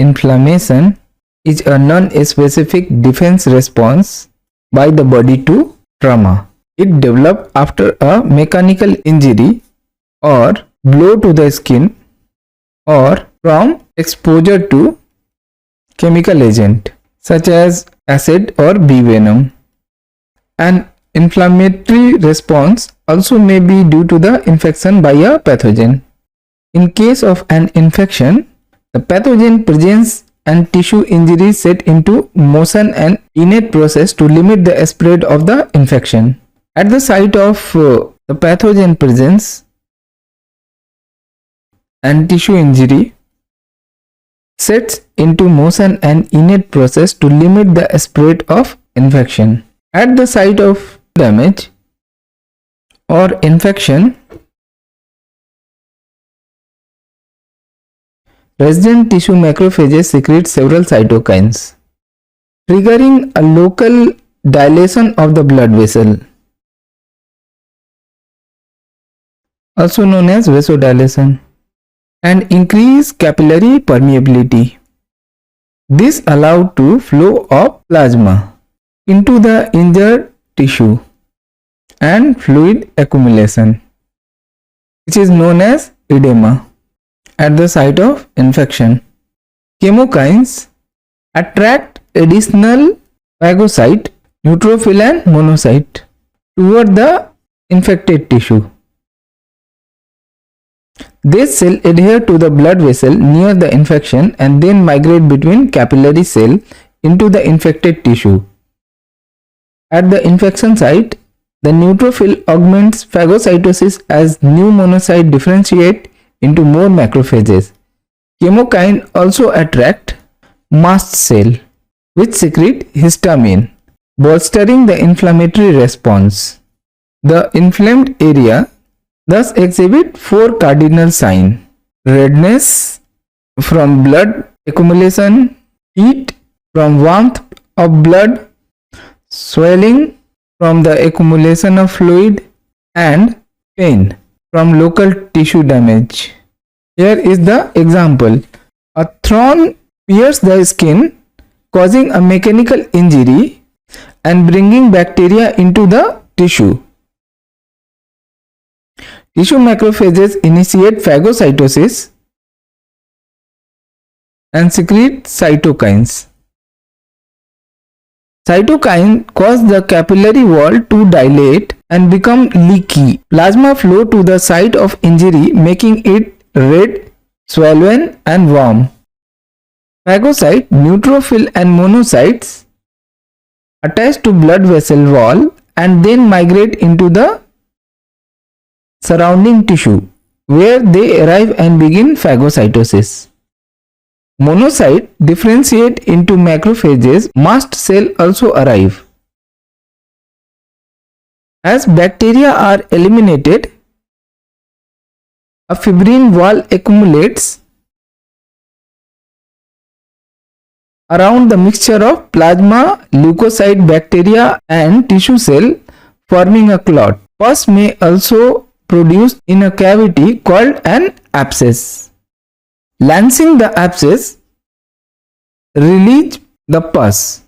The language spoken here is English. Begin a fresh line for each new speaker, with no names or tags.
inflammation is a non-specific defense response by the body to trauma. It develops after a mechanical injury or blow to the skin or from exposure to chemical agent such as acid or bee venom. An inflammatory response also may be due to the infection by a pathogen. In case of an infection, the pathogen presence and tissue injury set into motion an innate process to limit the spread of the infection. At the site of the pathogen presence and tissue injury sets into motion an innate process to limit the spread of infection. At the site of damage or infection, resident tissue macrophages secrete several cytokines, triggering a local dilation of the blood vessel, also known as vasodilation, and increase capillary permeability. This allows to flow of plasma into the injured tissue and fluid accumulation, which is known as edema. At the site of infection, chemokines attract additional phagocyte, neutrophil and monocyte toward the infected tissue. This cell adhere to the blood vessel near the infection and then migrate between capillary cell into the infected tissue. At the infection site, the neutrophil augments phagocytosis as new monocyte differentiate into more macrophages. Chemokine also attract mast cell, which secrete histamine, bolstering the inflammatory response. The inflamed area thus exhibit 4 cardinal signs: redness from blood accumulation, heat from warmth of blood, swelling from the accumulation of fluid, and pain from local tissue damage. Here is the example. A thorn pierces the skin, causing a mechanical injury and bringing bacteria into the tissue. Tissue macrophages initiate phagocytosis and secrete cytokines. Cytokine cause the capillary wall to dilate and become leaky. Plasma flow to the site of injury, making it red, swollen and warm. Phagocyte, neutrophil and monocytes attach to blood vessel wall and then migrate into the surrounding tissue, where they arrive and begin phagocytosis. Monocyte differentiate into macrophages. Mast cell also arrive. As bacteria are eliminated, a fibrin wall accumulates around the mixture of plasma, leukocyte, bacteria and tissue cell, forming a clot. Pus may also produce in a cavity called an abscess. Lancing the abscess release the pus.